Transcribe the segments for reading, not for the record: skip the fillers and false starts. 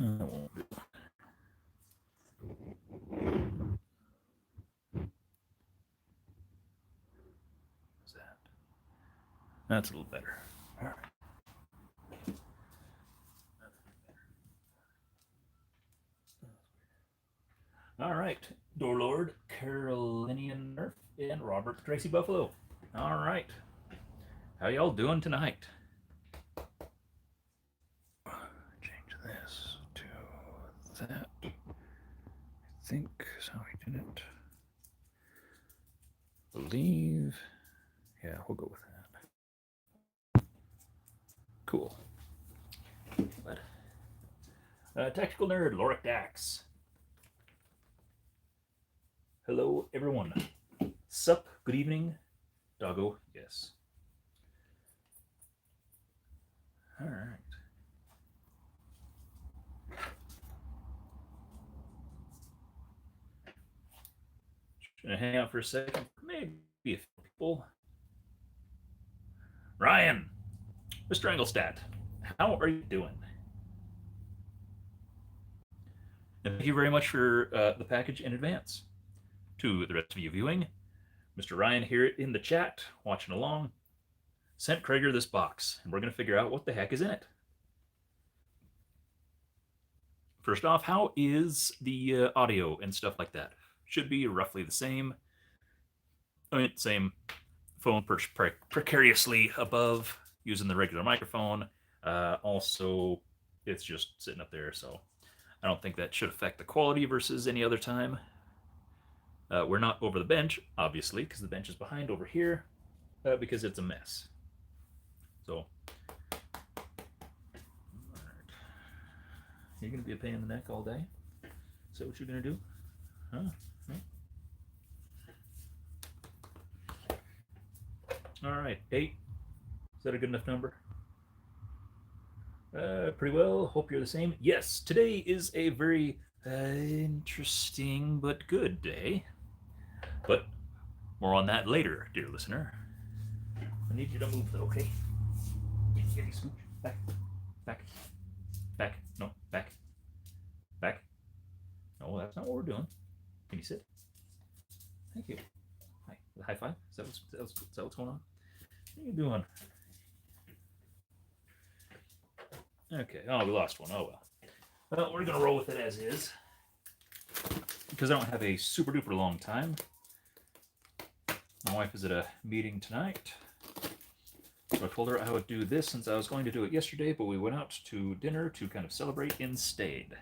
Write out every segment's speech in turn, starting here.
won't do. What's that? That's a little better. All right. All right, Doorlord, Carolinian Nerf, and Robert Tracy Buffalo. All right, how y'all doing tonight? Change this to that. I think so. We didn't believe. Yeah, we'll go with that. Cool. But, Tactical Nerd, Lorik Dax. Hello, everyone. Sup, good evening. Doggo, yes. All right. Just gonna hang out for a second. Maybe a few people. Ryan, Mr. Engelstadt, how are you doing? And thank you very much for the package in advance. To the rest of you viewing, Mr. Ryan here in the chat, watching along, sent Cragar this box, and we're going to figure out what the heck is in it. First off, how is the audio and stuff like that? Should be roughly the same. I mean, same phone perched precariously above using the regular microphone. Also, it's just sitting up there, so I don't think that should affect the quality versus any other time. We're not over the bench, obviously, because the bench is behind over here, because it's a mess. So, right. You're going to be a pain in the neck all day? Is that what you're going to do? Huh? All right, 8. Is that a good enough number? Pretty well. Hope you're the same. Yes, today is a very interesting but good day. But more on that later, dear listener. I need you to move, though, okay? Give me scooch. Back. Back. Back. No, back. Back. No, that's not what we're doing. Can you sit? Thank you. Hi. High five? Is that what's going on? What are you doing? Okay. Oh, we lost one. Oh, well. Well, we're going to roll with it as is. Because I don't have a super duper long time. My wife is at a meeting tonight. So I told her I would do this since I was going to do it yesterday, but we went out to dinner to kind of celebrate instead.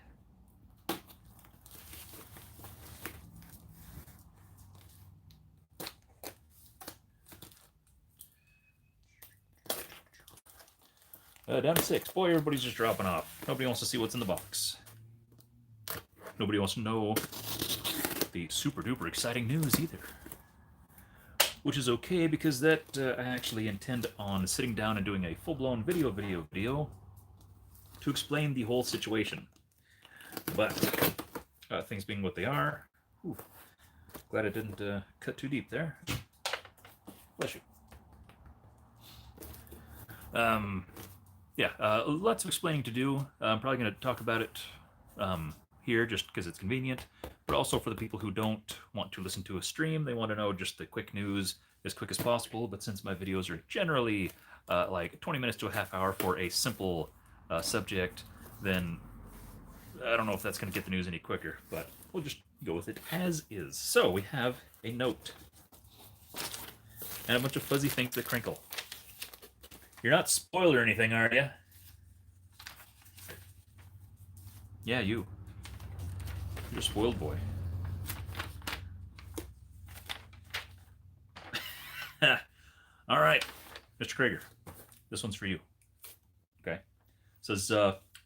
Down to 6. Boy, everybody's just dropping off. Nobody wants to see what's in the box. Nobody wants to know the super duper exciting news either. Which is okay, because that I actually intend on sitting down and doing a full-blown video to explain the whole situation. But things being what they are, glad I didn't cut too deep there. Bless you. Yeah, lots of explaining to do. I'm probably going to talk about it here just because it's convenient, but also for the people who don't want to listen to a stream, they want to know just the quick news as quick as possible. But since my videos are generally like 20 minutes to a half hour for a simple subject, then I don't know if that's going to get the news any quicker, but we'll just go with it as is. So we have a note and a bunch of fuzzy things that crinkle. You're not spoiled or anything, are you? Yeah, you. You're a spoiled boy. All right, Mr. Cragar, this one's for you. Okay. It says,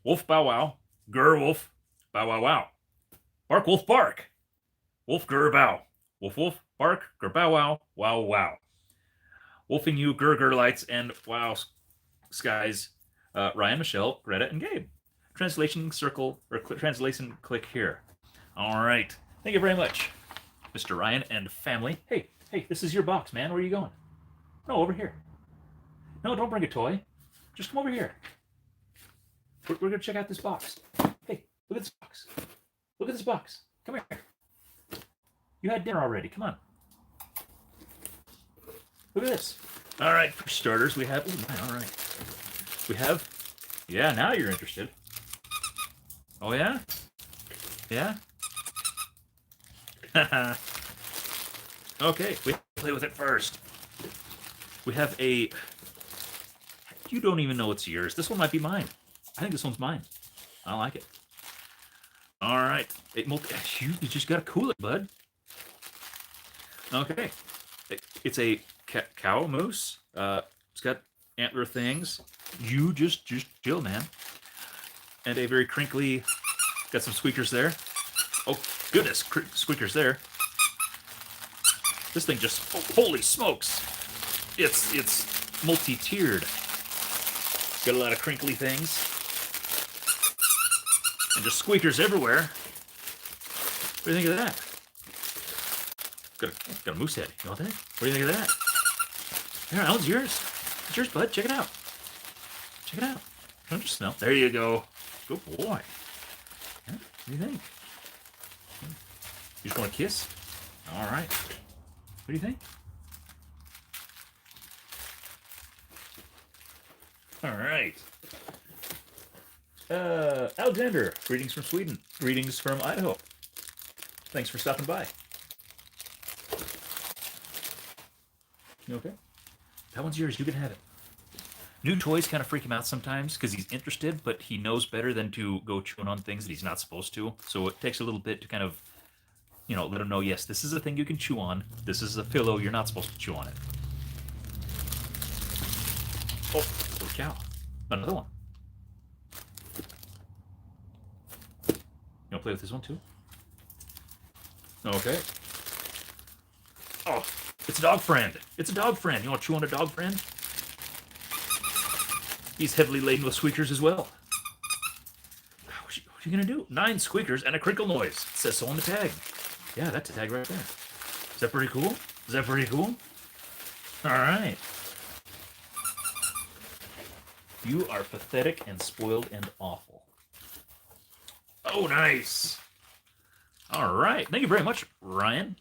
wolf bow wow, grr wolf, bow wow wow. Bark wolf bark, wolf grr bow. Wolf wolf, bark, grr bow wow, wow wow. Wolfing you, grr grr lights, and wow skies, Ryan, Michelle, Greta, and Gabe. Translation circle, or translation click here. All right. Thank you very much, Mr. Ryan and family. Hey, this is your box, man. Where are you going? No, over here. No, don't bring a toy. Just come over here. We're going to check out this box. Hey, Look at this box. Look at this box. Come here. You had dinner already. Come on. Look at this. All right, for starters, we have. Ooh, all right. We have. Yeah, now you're interested. Oh yeah. Yeah. Okay, we play with it first. We have a. You don't even know it's yours. This one might be mine. I think this one's mine. I like it. All right. You just gotta cool it, bud. Okay. It's a cow moose. It's got antler things. You just chill, man. And a very crinkly. Got some squeakers there. Oh goodness, squeakers there. This thing just. Oh, holy smokes! It's multi-tiered. Got a lot of crinkly things. And just squeakers everywhere. What do you think of that? Got a moose head. You want that? What do you think of that? Here, that one's yours. It's yours, bud. Check it out. Check it out. Don't just smell. There you go. Good boy. Yeah, what do you think? You just want a kiss? All right. What do you think? All right. Alexander, greetings from Sweden. Greetings from Idaho. Thanks for stopping by. You okay? That one's yours. You can have it. New toys kind of freak him out sometimes because he's interested, but he knows better than to go chewing on things that he's not supposed to. So it takes a little bit to kind of, let him know, yes, this is a thing you can chew on. This is a pillow. You're not supposed to chew on it. Oh, cow. Another one. You want to play with this one too? Okay. Oh, it's a dog friend. It's a dog friend. You want to chew on a dog friend? He's heavily laden with squeakers as well. What are you going to do? 9 squeakers and a crinkle noise. It says so on the tag. Yeah, that's a tag right there. Is that pretty cool? Is that pretty cool? All right. You are pathetic and spoiled and awful. Oh, nice. All right. Thank you very much, Ryan.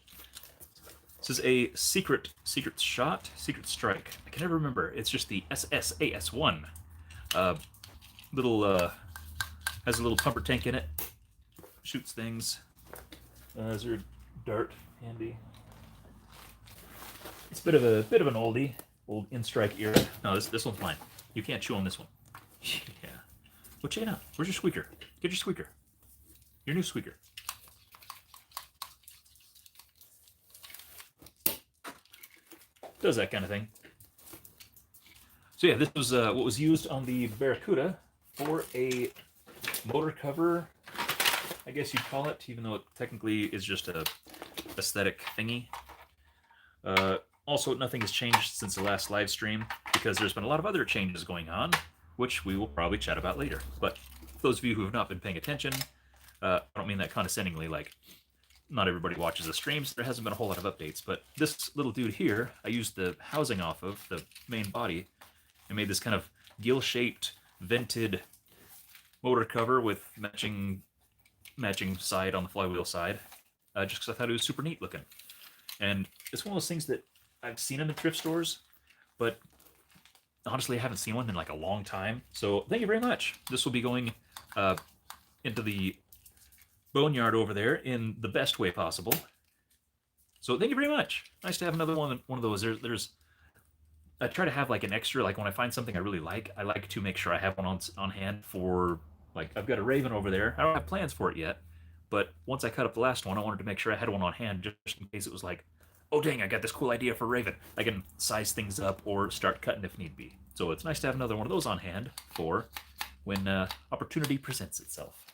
This is a secret shot, secret strike. I can never remember. It's just the SSAS1. Has a little pumper tank in it. Shoots things. Is there a dart handy? It's a bit of an oldie, old in-strike era. No, this one's mine. You can't chew on this one. Yeah. Well, check it out. Where's your squeaker? Get your squeaker. Your new squeaker. Does that kind of thing. So yeah, this was what was used on the Barracuda for a motor cover, I guess you'd call it, even though it technically is just a aesthetic thingy. Also, nothing has changed since the last live stream because there's been a lot of other changes going on, which we will probably chat about later. But for those of you who have not been paying attention, I don't mean that condescendingly, like not everybody watches the streams. There hasn't been a whole lot of updates, but this little dude here, I used the housing off of the main body and made this kind of gill-shaped, vented motor cover with matching side on the flywheel side, just because I thought it was super neat looking. And it's one of those things that I've seen in the thrift stores, but honestly, I haven't seen one in like a long time. So thank you very much. This will be going into the boneyard over there in the best way possible. So thank you very much. Nice to have another one of those. I try to have like an extra, like when I find something I really like, I like to make sure I have one on hand for, like, I've got a Raven over there. I don't have plans for it yet, but once I cut up the last one, I wanted to make sure I had one on hand just in case it was like, oh dang, I got this cool idea for Raven. I can size things up or start cutting if need be. So it's nice to have another one of those on hand for when opportunity presents itself.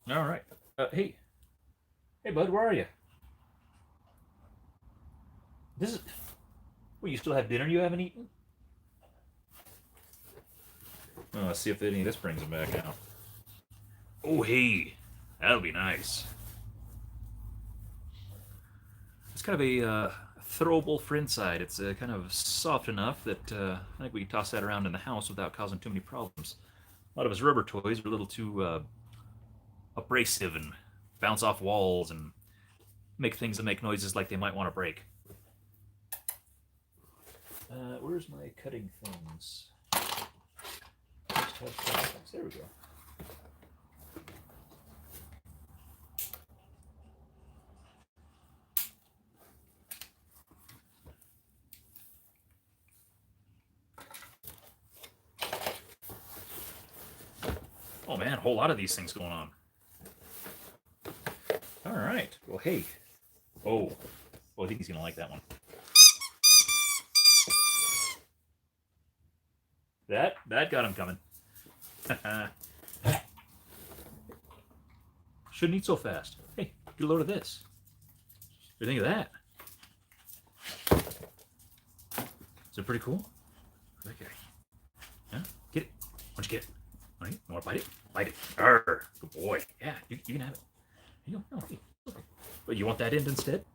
All right. Hey, bud, where are you? This is. Well, you still have dinner you haven't eaten? Oh, let's see if any of this brings him back out. Oh, hey, that'll be nice. It's kind of a throwable for inside. It's kind of soft enough that I think we can toss that around in the house without causing too many problems. A lot of his rubber toys are a little too abrasive and bounce off walls and make things that make noises like they might want to break. Where's my cutting things? There we go. Oh man, a whole lot of these things going on. All right. Well, hey. Oh, I think he's gonna like that one. That got him coming. Shouldn't eat so fast. Hey, get a load of this. What do you think of that? Is it pretty cool? Okay. Huh? Get it. Why don't you get it? All right. You want to bite it? Bite it. Arr, good boy. Yeah, you can have it. Here you go. No, hey. Okay. But you want that end instead?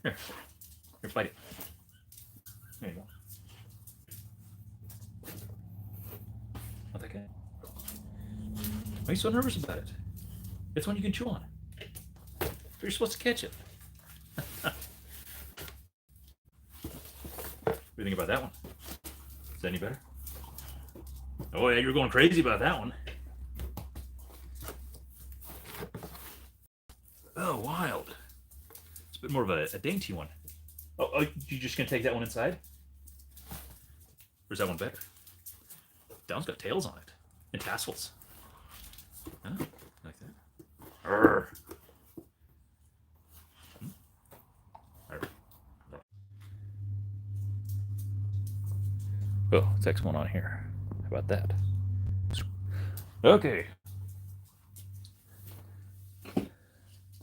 Here, bite it. There you go. Not that good. Why are you so nervous about it? It's one you can chew on. So you're supposed to catch it. What do you think about that one? Is that any better? Oh yeah, you're going crazy about that one. Oh, wild. It's a bit more of a dainty one. Oh, you just gonna take that one inside? Or is that one better? That one's got tails on it. And tassels. Oh, like that. Arr. Arr. Oh, let's take one on here. How about that? Okay. All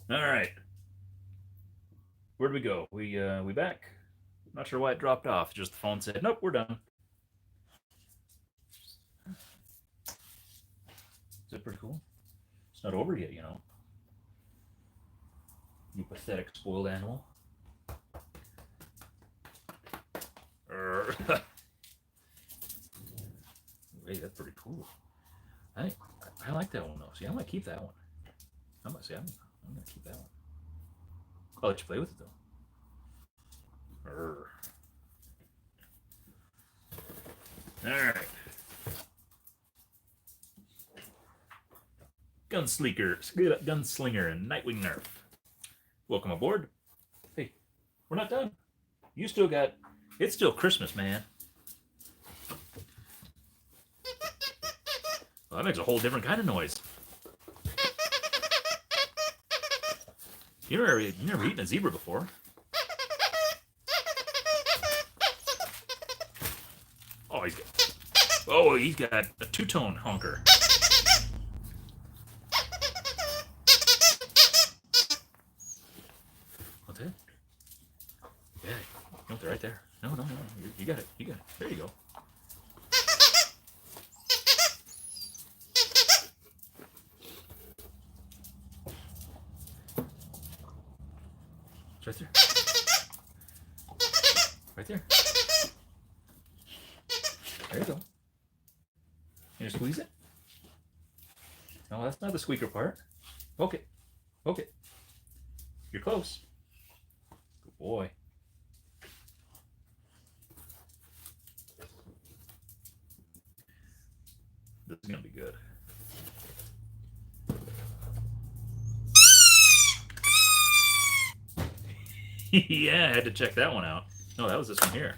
right. Where'd we go? We back? Not sure why it dropped off. Just the phone said, nope, we're done. Is that pretty cool? It's not over yet, you know. You pathetic spoiled animal. Hey, that's pretty cool. I like that one though. See, I might keep that one. I'm gonna keep that one. I'll let you play with it though. All right. Gunslinger and Nightwing Nerf. Welcome aboard. Hey, we're not done. You still got. It's still Christmas, man. Well, that makes a whole different kind of noise. You've never eaten a zebra before. He's got a two-tone honker. What's that? Yeah, no, they're right there. No, you got it. There you go. It's right there. Right there. There you go. Can you squeeze it? No, that's not the squeaker part. Poke it. You're close. Good boy. This is gonna be good. Yeah, I had to check that one out. No, that was this one here.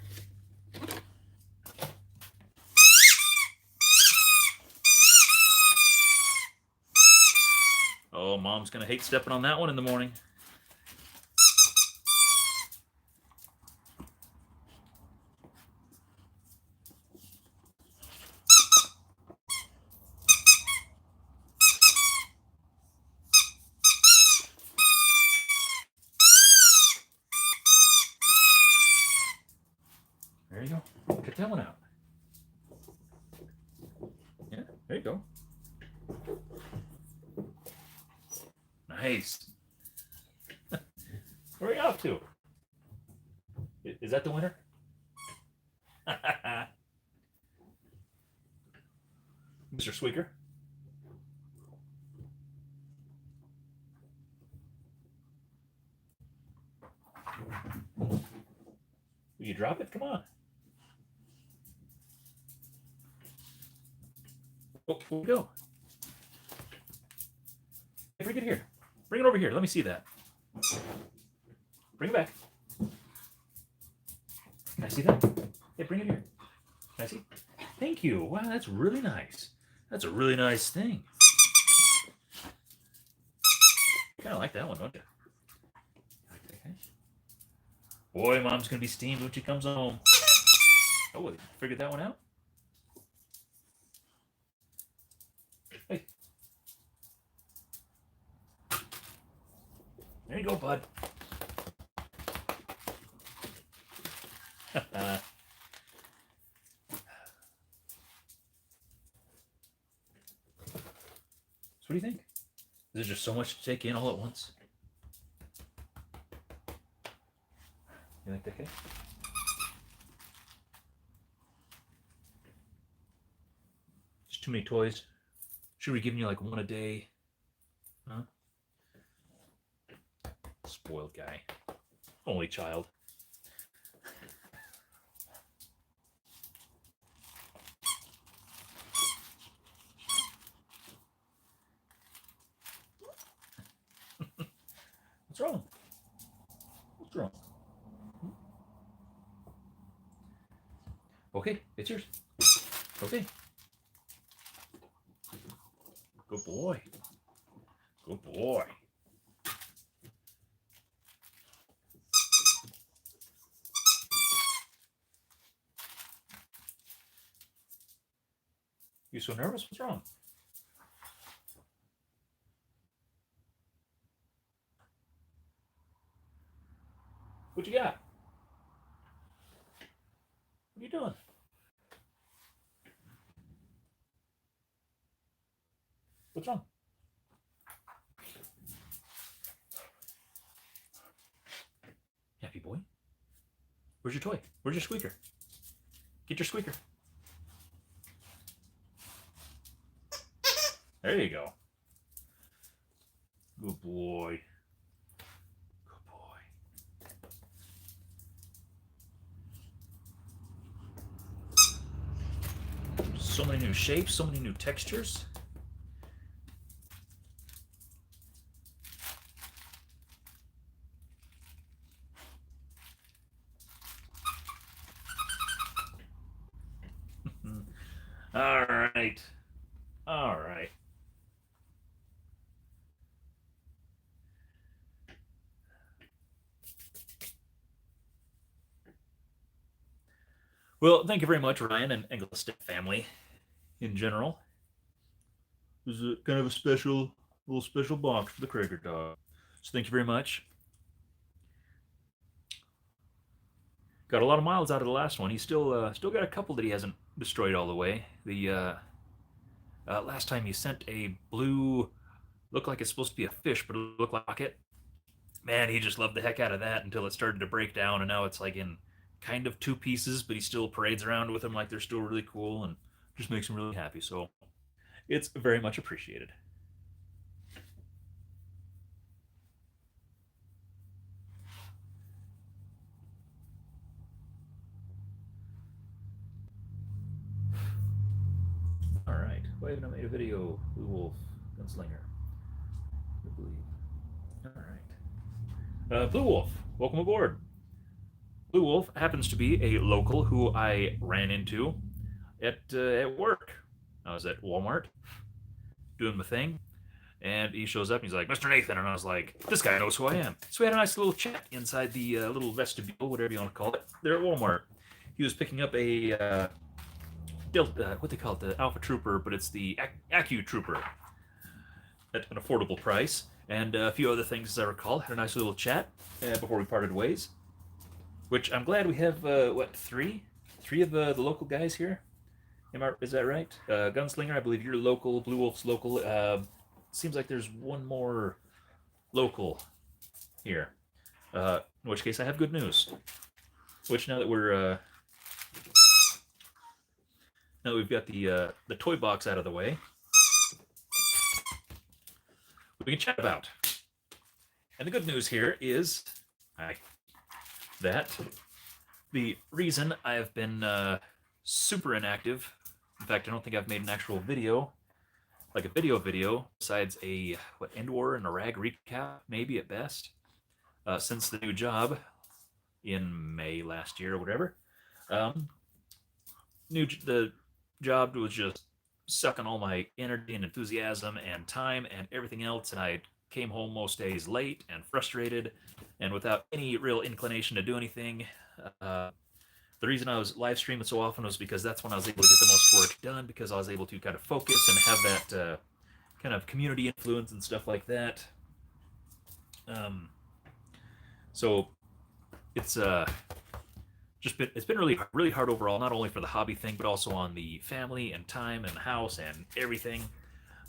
Oh, Mom's gonna hate stepping on that one in the morning. There you go. Check that one out. Yeah, there you go. Nice. Where are you off to? Is that the winner? Mr. Squeaker? Will you drop it? Come on. Oh, here we go. Hey, bring it here. Bring it over here. Let me see that. Bring it back. Can I see that? Hey, bring it here. Can I see? Thank you. Wow, that's really nice. That's a really nice thing. You kind of like that one, don't you? Okay. Boy, Mom's going to be steamed when she comes home. Oh, figured that one out? Hey. There you go, bud. So what do you think? Is there just so much to take in all at once? You like that cake? Just too many toys. Should we give you like one a day? Huh? Spoiled guy. Only child. What's wrong? What's wrong? Okay, it's yours. Okay. Good boy. Good boy. You so nervous? What's wrong? What you got? What are you doing? What's wrong? Happy boy. Where's your toy? Where's your squeaker? Get your squeaker. There you go. Good boy. Good boy. So many new shapes, so many new textures. All right. All right. Well, thank you very much, Ryan and Engelstep family in general. This is kind of a little special box for the Cragar dog. So thank you very much. Got a lot of miles out of the last one. He's still got a couple that he hasn't destroyed all the way. The last time he sent a blue, looked like it's supposed to be a fish, but it looked like it. Man, he just loved the heck out of that until it started to break down, and now it's like in kind of two pieces, but he still parades around with them like they're still really cool, and just makes him really happy. So it's very much appreciated. All right, why haven't I made a video? Blue Wolf, Gunslinger, I believe. All right, Blue Wolf, welcome aboard. Blue Wolf happens to be a local who I ran into at work. I was at Walmart doing my thing, and he shows up and he's like, Mr. Nathan. And I was like, this guy knows who I am. So we had a nice little chat inside the little vestibule, whatever you want to call it, there at Walmart. He was picking up a what they call it, the Alpha Trooper, but it's the Accu Trooper at an affordable price, and a few other things as I recall. Had a nice little chat before we parted ways, which I'm glad we have, what, three of the local guys here? Is that right? Gunslinger, I believe you're local. Blue Wolf's local. Seems like there's one more local here. In which case, I have good news. Which now that we've got the toy box out of the way, we can chat about. And the good news here is that the reason I've been super inactive, in fact, I don't think I've made an actual video, like a video, besides a End War and a Rag recap, maybe at best, since the new job in May last year or whatever. The job was just sucking all my energy and enthusiasm and time and everything else, and I came home most days late and frustrated and without any real inclination to do anything. Uh, the reason I was live streaming so often was because that's when I was able to get the most work done, because I was able to kind of focus and have that kind of community influence and stuff like that. So it's it's been really hard overall, not only for the hobby thing, but also on the family and time and the house and everything.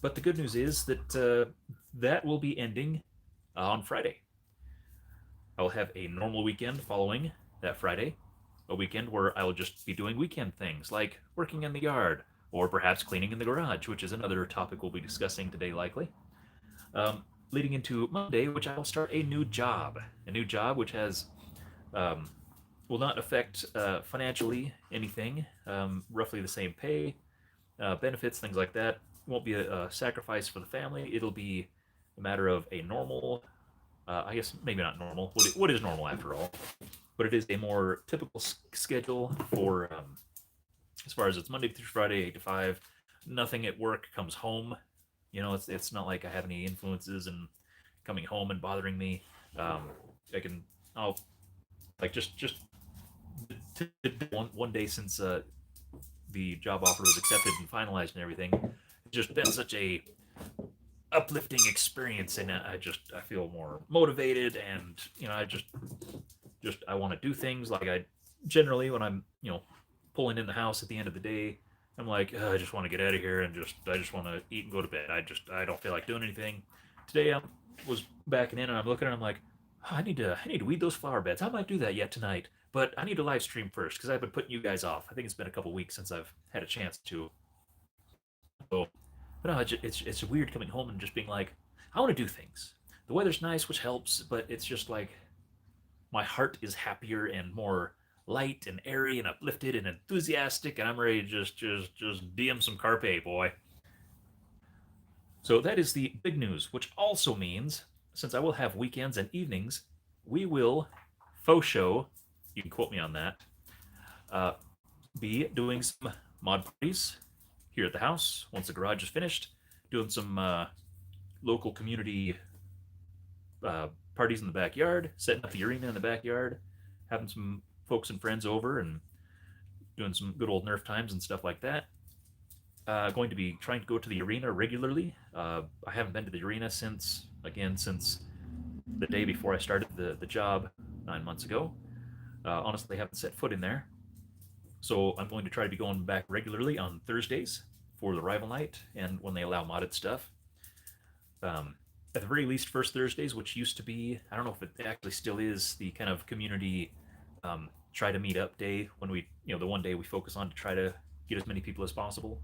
But the good news is that that will be ending on Friday. I will have a normal weekend following that Friday, a weekend where I will just be doing weekend things like working in the yard or perhaps cleaning in the garage, which is another topic we'll be discussing today, likely. Leading into Monday, which I will start a new job which has will not affect financially anything. Roughly the same pay, benefits, things like that. Won't be a sacrifice for the family. It'll be a matter of a normal, I guess maybe not normal. What is normal after all? But it is a more typical schedule for, as far as it's Monday through Friday, 8 to 5. Nothing at work comes home. It's not like I have any influences and coming home and bothering me. I can I'll like just one day since the job offer was accepted and finalized and everything. It's just been such a uplifting experience, and I feel more motivated, and I want to do things like I generally when I'm pulling in the house at the end of the day. I'm like, I just want to get out of here and I just want to eat and go to bed. I don't feel like doing anything. Today I was backing in and I'm looking and I'm like, oh, I need to weed those flower beds. I might do that yet tonight, but I need to live stream first because I've been putting you guys off. I think it's been a couple weeks since I've had a chance to. So, but no, it's weird coming home and just being like, I want to do things. The weather's nice, which helps, but it's just like my heart is happier and more light and airy and uplifted and enthusiastic, and I'm ready to just DM some carpe, boy. So that is the big news, which also means since I will have weekends and evenings, we will faux show. You can quote me on that. Uh, be doing some mod parties here at the house once the garage is finished. Doing some local community parties in the backyard, setting up the arena in the backyard, having some folks and friends over, and doing some good old Nerf times and stuff like that. Going to be trying to go to the arena regularly. I haven't been to the arena since the day before I started the job 9 months ago. Honestly, haven't set foot in there. So I'm going to try to be going back regularly on Thursdays for the rival night and when they allow modded stuff. At the very least, first Thursdays, which used to be, I don't know if it actually still is, the kind of community try to meet up day when the one day we focus on to try to get as many people as possible.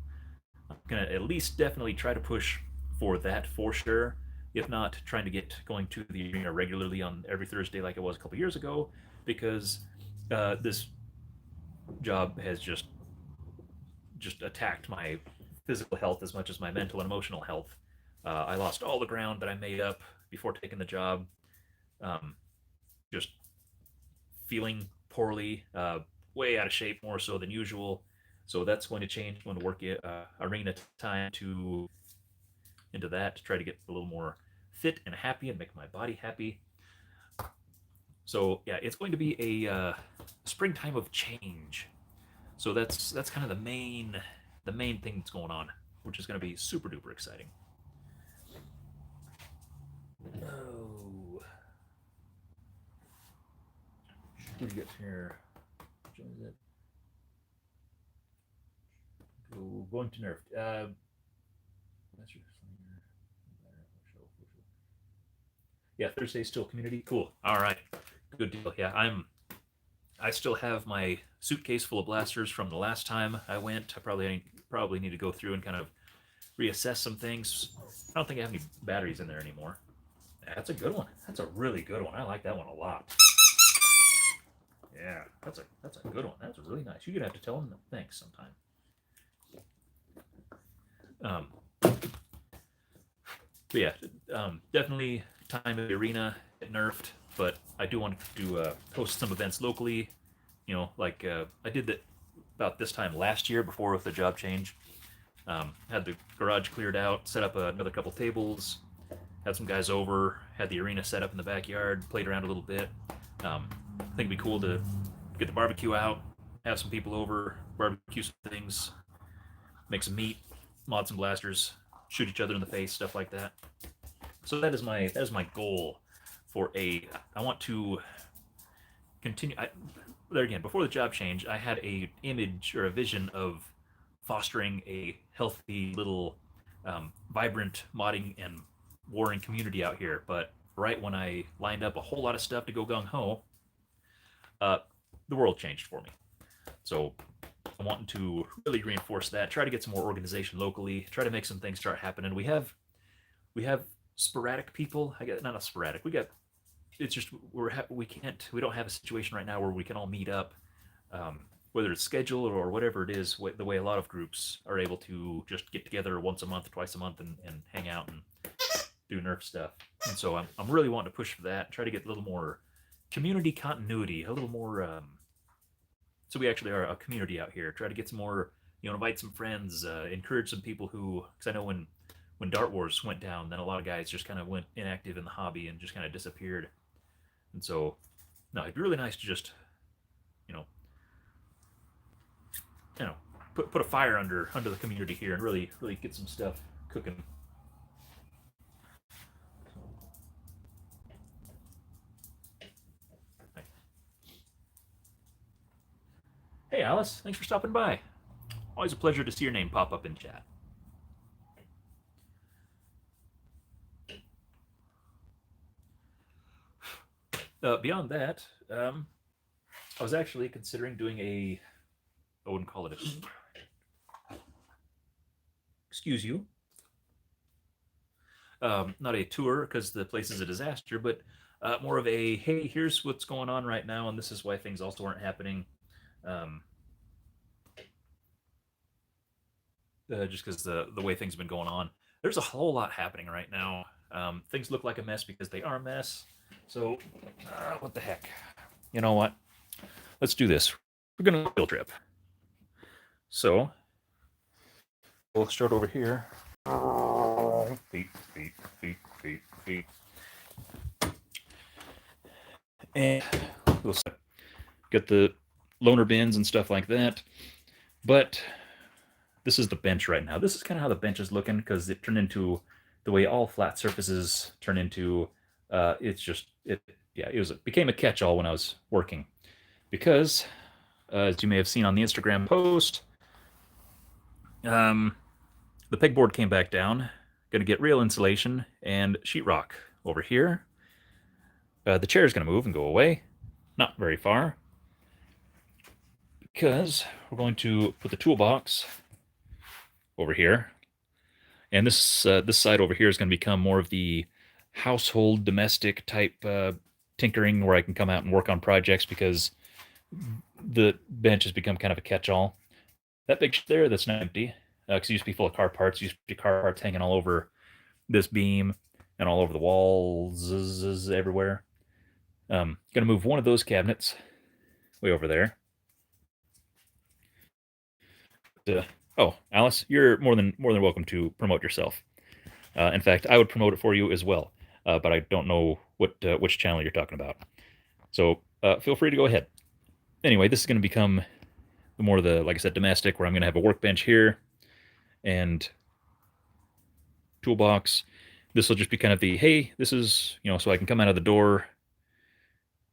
I'm going to at least definitely try to push for that for sure. If not, trying to get going to the arena regularly on every Thursday like it was a couple years ago, because this job has just attacked my physical health as much as my mental and emotional health. I lost all the ground that I made up before taking the job. Um, just feeling poorly, way out of shape, more so than usual. So that's going to change. Going to work arena time into that to try to get a little more fit and happy and make my body happy. So yeah, it's going to be a springtime of change. So that's kind of the main thing that's going on, which is going to be super duper exciting. Oh, what do we get here? Which one is it? Going to Nerf. That's your yeah, Thursday still community. Cool. All right. Good deal. Yeah, I still have my suitcase full of blasters from the last time I went. I probably need to go through and kind of reassess some things. I don't think I have any batteries in there anymore. That's a good one. That's a really good one. I like that one a lot. Yeah, that's a good one. That's really nice. You're gonna have to tell them thanks sometime. Um, but yeah, definitely time at the arena get nerfed, but I do want to host some events locally. You know, like I did that about this time last year before with the job change. Had the garage cleared out, set up another couple tables, had some guys over, had the arena set up in the backyard, played around a little bit. I think it'd be cool to get the barbecue out, have some people over, barbecue some things, make some meat, mod some blasters, shoot each other in the face, stuff like that. So that is my goal for a. I want to continue. There again, before the job change, I had a image or a vision of fostering a healthy little vibrant modding and warring community out here. But right when I lined up a whole lot of stuff to go gung ho, uh, the world changed for me. So I'm wanting to really reinforce that. Try to get some more organization locally. Try to make some things start happening. We have sporadic people. I get not a sporadic. We got it's just we don't have a situation right now where we can all meet up, whether it's scheduled or whatever it is. The way a lot of groups are able to just get together once a month, twice a month, and hang out and do Nerf stuff. And so I'm really wanting to push for that. Try to get a little more community continuity, a little more. So we actually are a community out here. Try to get some more, invite some friends, encourage some people who, because I know when Dart Wars went down, then a lot of guys just kind of went inactive in the hobby and just kind of disappeared. And so, no, it'd be really nice to just, you know, you know, put a fire under the community here and really get some stuff cooking. Hey, Alice, thanks for stopping by. Always a pleasure to see your name pop up in chat. Beyond that, I was actually considering doing I wouldn't call it excuse you, not a tour because the place is a disaster, but more of a, hey, here's what's going on right now, and this is why things also aren't happening. Um, just because the way things have been going on, there's a whole lot happening right now. Things look like a mess because they are a mess. So, what the heck? You know what? Let's do this. We're gonna field trip. So we'll start over here. Feet, feet, feet, feet, feet. And we'll get the loaner bins and stuff like that. But this is the bench right now. This is kind of how the bench is looking because it turned into the way all flat surfaces turn into. It's just it. Yeah, it became a catch-all when I was working because, as you may have seen on the Instagram post, the pegboard came back down. Going to get real insulation and sheetrock over here. The chair is going to move and go away, not very far, because we're going to put the toolbox over here, and this side over here is going to become more of the household, domestic type tinkering, where I can come out and work on projects because the bench has become kind of a catch-all. That big there that's not empty, because it used to be full of car parts. Used to be car parts hanging all over this beam and all over the walls everywhere. Going to move one of those cabinets way over there. Oh, Alice, you're more than welcome to promote yourself. In fact, I would promote it for you as well, but I don't know which channel you're talking about. So feel free to go ahead. Anyway, this is going to become more of the, like I said, domestic, where I'm going to have a workbench here and toolbox. This will just be kind of the, hey, this is, so I can come out of the door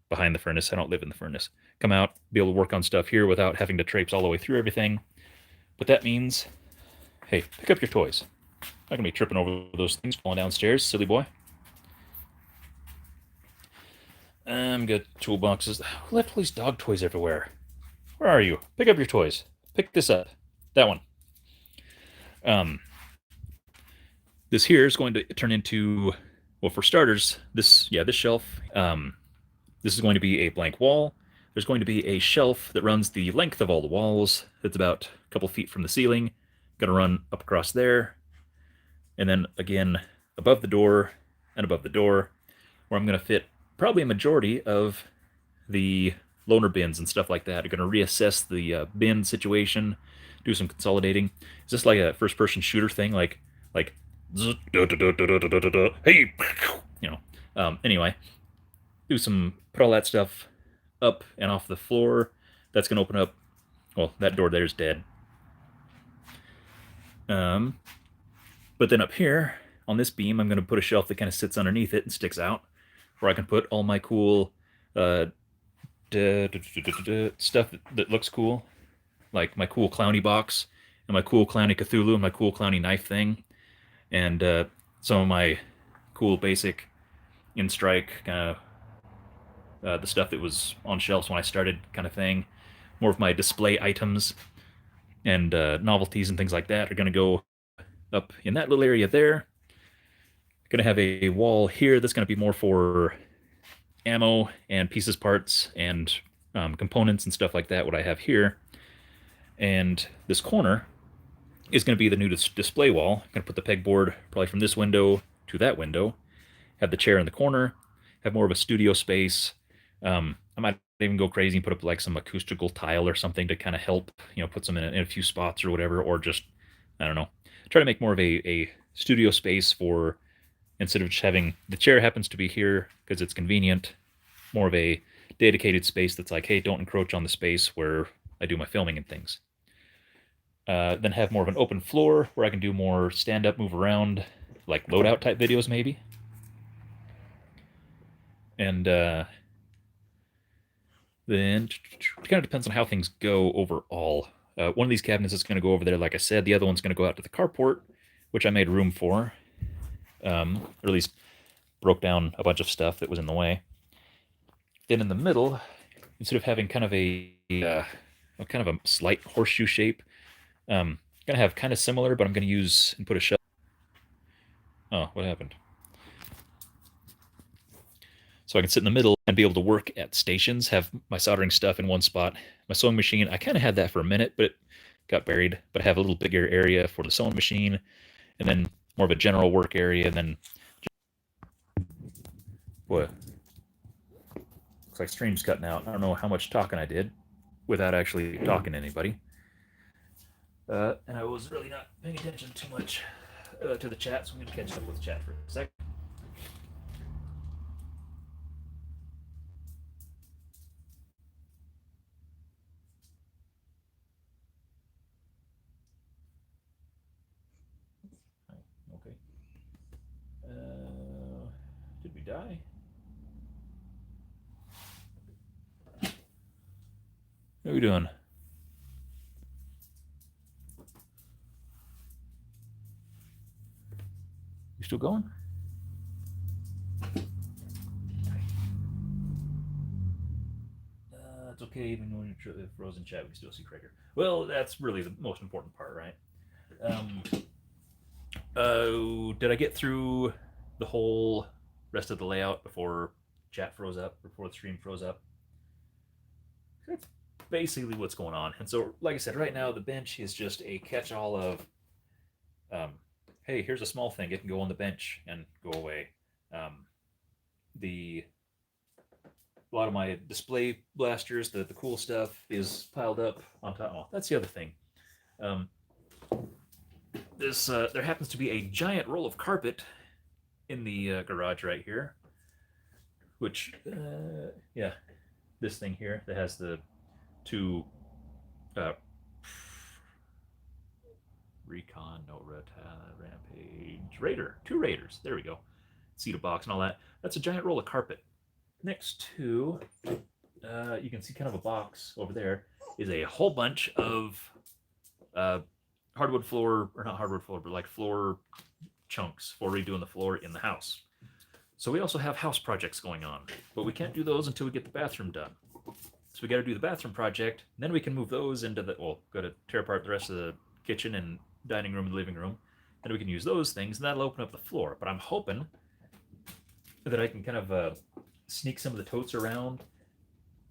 behind the furnace. I don't live in the furnace. Come out, be able to work on stuff here without having to traipse all the way through everything. But that means, hey, pick up your toys. Not going to be tripping over those things falling downstairs, silly boy. Got toolboxes. Who left all these dog toys everywhere? Where are you? Pick up your toys. Pick this up. That one. Um, this here is going to turn into, well, for starters, this shelf. This is going to be a blank wall. There's going to be a shelf that runs the length of all the walls. It's about a couple feet from the ceiling. Going to run up across there, and then again above the door and above the door, where I'm going to fit probably a majority of the loaner bins and stuff like that. I'm going to reassess the bin situation, do some consolidating. Is this like a first-person shooter thing? Like, hey, you know. Anyway, put all that stuff up and off the floor. That's going to open up. Well, that door there's dead. But then up here on this beam, I'm going to put a shelf that kind of sits underneath it and sticks out, where I can put all my cool stuff that looks cool, like my cool clowny box and my cool clowny Cthulhu and my cool clowny knife thing, and some of my cool basic in strike kind of the stuff that was on shelves when I started kind of thing. More of my display items and novelties and things like that are going to go up in that little area there. Going to have a wall here that's going to be more for ammo and pieces, parts, and components and stuff like that, what I have here. And this corner is going to be the new display wall. I'm going to put the pegboard probably from this window to that window, have the chair in the corner, have more of a studio space. I might even go crazy and put up like some acoustical tile or something to kind of help, put some in a few spots or whatever, or just, I don't know, try to make more of a studio space for, instead of just having the chair happens to be here because it's convenient, more of a dedicated space that's like, hey, don't encroach on the space where I do my filming and things. Then have more of an open floor where I can do more stand-up, move around, like loadout type videos maybe. And then it kind of depends on how things go overall. One of these cabinets is going to go over there, like I said. The other one's going to go out to the carport, which I made room for, or at least broke down a bunch of stuff that was in the way. Then in the middle, instead of having kind of a slight horseshoe shape, I'm gonna have kind of similar, but I'm gonna use and put a shelf. Oh, what happened? So I can sit in the middle and be able to work at stations, have my soldering stuff in one spot. My sewing machine, I kind of had that for a minute, but it got buried. But I have a little bigger area for the sewing machine, and then more of a general work area, and then what? Looks like stream's cutting out. I don't know how much talking I did without actually talking to anybody. And I was really not paying attention too much to the chat, so I'm going to catch up with the chat for a sec. Okay. Did we die? How are we doing? You still going? It's okay, even when you're frozen chat, we can still see Cragar. Well, that's really the most important part, right? Did I get through the whole rest of the layout before chat froze up, before the stream froze up? That's basically what's going on. And so, like I said, right now the bench is just a catch-all of, hey, here's a small thing. It can go on the bench and go away. A lot of my display blasters, the cool stuff, is piled up on top. Oh, that's the other thing. There happens to be a giant roll of carpet in the garage right here, which, yeah, this thing here that has the two Recon, no Rampage, Raider, two Raiders. There we go. Cedar box and all that. That's a giant roll of carpet. Next to, you can see kind of a box over there, is a whole bunch of hardwood floor, or not hardwood floor, but like floor chunks for redoing the floor in the house. So we also have house projects going on, but we can't do those until we get the bathroom done. So we got to do the bathroom project, then we can move those into the, well, got to tear apart the rest of the kitchen and dining room and living room, and we can use those things, and that'll open up the floor. But I'm hoping that I can kind of sneak some of the totes around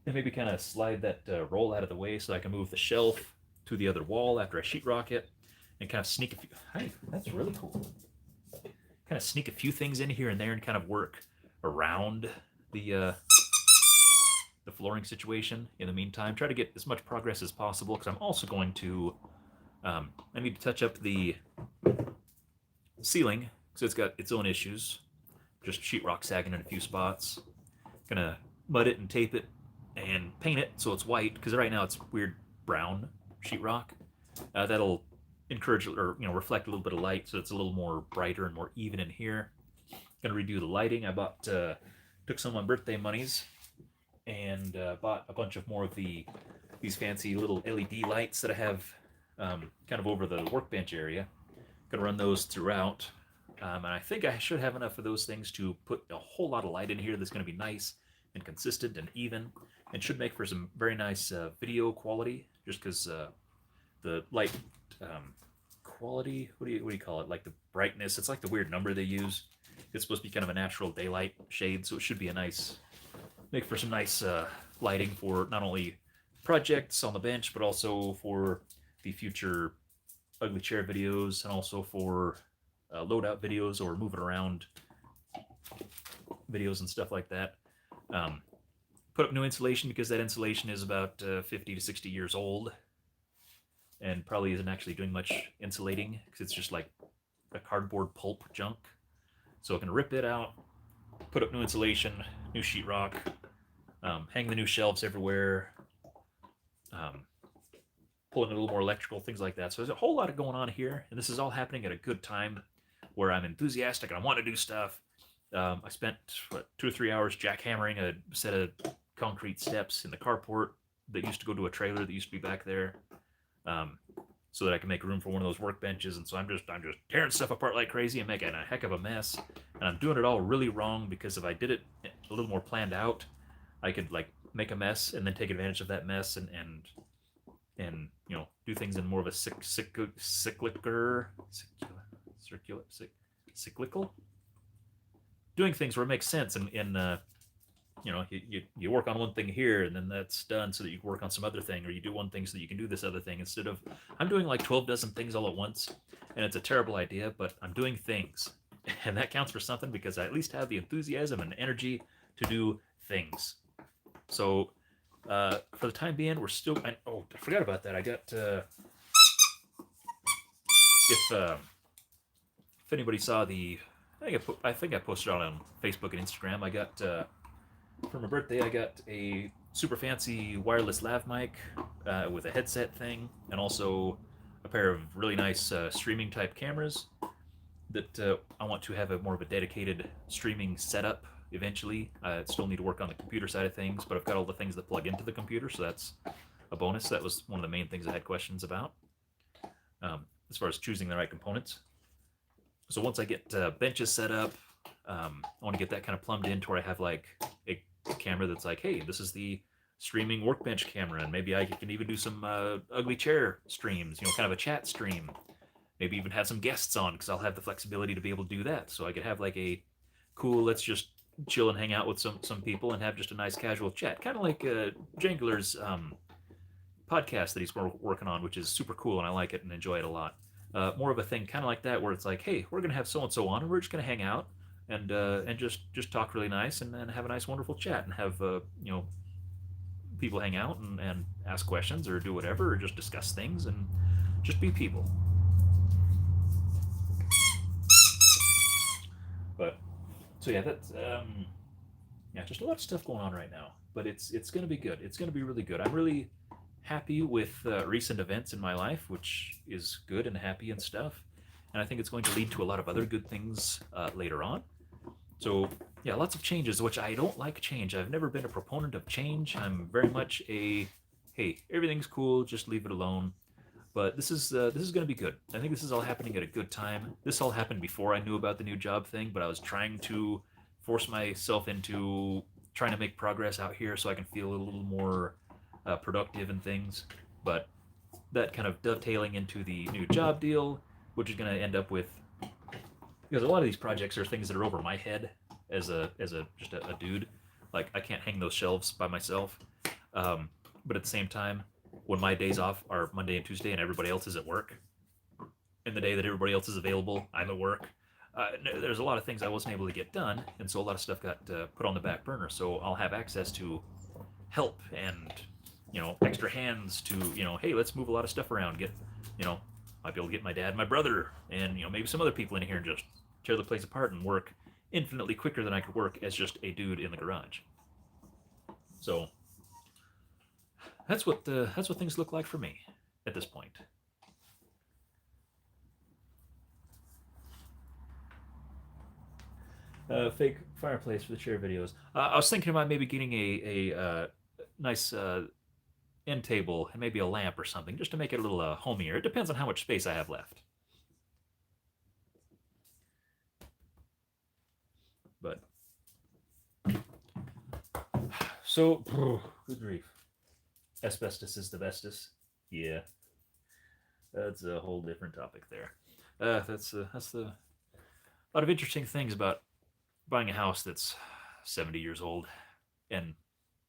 and maybe kind of slide that roll out of the way so I can move the shelf to the other wall after I sheetrock it, and kind of sneak a few. Hey, that's really cool. Kind of sneak a few things in here and there and kind of work around the flooring situation in the meantime. Try to get as much progress as possible because I'm also going to I need to touch up the ceiling because it's got its own issues. Just sheetrock sagging in a few spots. Gonna mud it and tape it and paint it so it's white because right now it's weird brown sheetrock. That'll encourage or reflect a little bit of light so it's a little more brighter and more even in here. Gonna redo the lighting. I bought took some of my birthday monies and bought a bunch of more of these fancy little LED lights that I have kind of over the workbench area. Gonna run those throughout, and I think I should have enough of those things to put a whole lot of light in here that's gonna be nice and consistent and even, and should make for some very nice video quality. Just because the light quality, what do you call it? Like the brightness, it's like the weird number they use. It's supposed to be kind of a natural daylight shade, so it should be a nice, make for some nice lighting for not only projects on the bench, but also for the future ugly chair videos, and also for loadout videos or moving around videos and stuff like that. Put up new insulation because that insulation is about 50 to 60 years old and probably isn't actually doing much insulating because it's just like a cardboard pulp junk. So I can rip it out, put up new insulation, new sheetrock, hang the new shelves everywhere, pull in a little more electrical, things like that. So there's a whole lot of going on here, and this is all happening at a good time where I'm enthusiastic and I want to do stuff. I spent 2 or 3 hours jackhammering a set of concrete steps in the carport that used to go to a trailer that used to be back there, so that I can make room for one of those workbenches. And so I'm just tearing stuff apart like crazy and making a heck of a mess. And I'm doing it all really wrong because if I did it a little more planned out, I could like make a mess and then take advantage of that mess and do things in more of a cyclical doing things where it makes sense, and you work on one thing here and then that's done so that you can work on some other thing, or you do one thing so that you can do this other thing, instead of I'm doing like 12 dozen things all at once, and it's a terrible idea, but I'm doing things, and that counts for something because I at least have the enthusiasm and energy to do things. So for the time being, we're still. I forgot about that. I got if anybody saw the, I think I posted it on Facebook and Instagram. I got for my birthday, I got a super fancy wireless lav mic with a headset thing, and also a pair of really nice streaming type cameras that I want to have more of a dedicated streaming setup eventually. I still need to work on the computer side of things, but I've got all the things that plug into the computer, so that's a bonus. That was one of the main things I had questions about as far as choosing the right components. So once I get benches set up, I want to get that kind of plumbed in to where I have like a camera that's like, hey, this is the streaming workbench camera, and maybe I can even do some ugly chair streams, kind of a chat stream. Maybe even have some guests on because I'll have the flexibility to be able to do that. So I could have like a cool, let's just chill and hang out with some people and have just a nice casual chat, kind of like Jangler's podcast that he's working on, which is super cool, and I like it and enjoy it a lot. More of a thing kind of like that, where it's like, hey, we're gonna have so and so on, and we're just gonna hang out and just talk really nice and have a nice wonderful chat and have people hang out and ask questions or do whatever or just discuss things and just be people. But so yeah, that's just a lot of stuff going on right now, but it's gonna be good. It's gonna be really good. I'm really happy with recent events in my life, which is good and happy and stuff, and I think it's going to lead to a lot of other good things later on. So yeah, lots of changes, which I don't like change. I've never been a proponent of change. I'm very much a, hey, everything's cool, just leave it alone. But this is going to be good. I think this is all happening at a good time. This all happened before I knew about the new job thing, but I was trying to force myself into trying to make progress out here so I can feel a little more productive and things. But that kind of dovetailing into the new job deal, which is going to end up with, because a lot of these projects are things that are over my head as a just a dude. Like I can't hang those shelves by myself. But at the same time, when my days off are Monday and Tuesday and everybody else is at work, and the day that everybody else is available, I'm at work. There's a lot of things I wasn't able to get done, and so a lot of stuff got put on the back burner. So I'll have access to help and extra hands to hey, let's move a lot of stuff around. Get might be able to get my dad, and my brother, and maybe some other people in here and just tear the place apart and work infinitely quicker than I could work as just a dude in the garage. So that's what things look like for me at this point. Fake fireplace for the chair videos. I was thinking about maybe getting a nice end table and maybe a lamp or something just to make it a little homier. It depends on how much space I have left. But so, good grief. Asbestos is the bestest. Yeah, that's a whole different topic there. That's a lot of interesting things about buying a house that's 70 years old and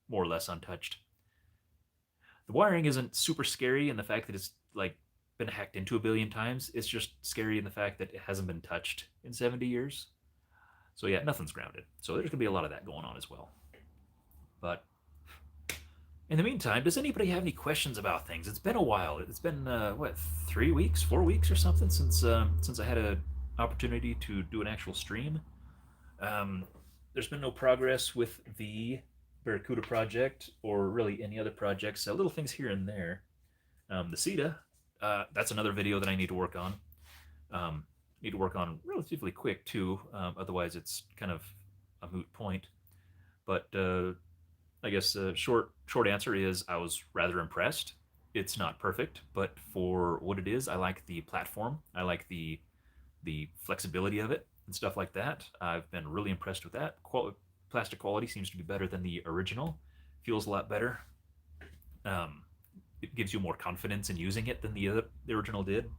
more or less untouched. The wiring isn't super scary in the fact that it's like been hacked into a billion times. It's just scary in the fact that it hasn't been touched in 70 years. So yeah, nothing's grounded. So there's gonna be a lot of that going on as well. But in the meantime, does anybody have any questions about things? It's been a while. It's been what, 3 weeks, 4 weeks or something since I had an opportunity to do an actual stream. There's been no progress with the Barracuda project or really any other projects. Little things here and there. The CETA, that's another video that I need to work on. Need to work on relatively quick too. Otherwise, it's kind of a moot point. But I guess short answer is I was rather impressed. It's not perfect, but for what it is, I like the platform. I like the flexibility of it and stuff like that. I've been really impressed with that. Plastic quality seems to be better than the original. Feels a lot better. It gives you more confidence in using it than the original did.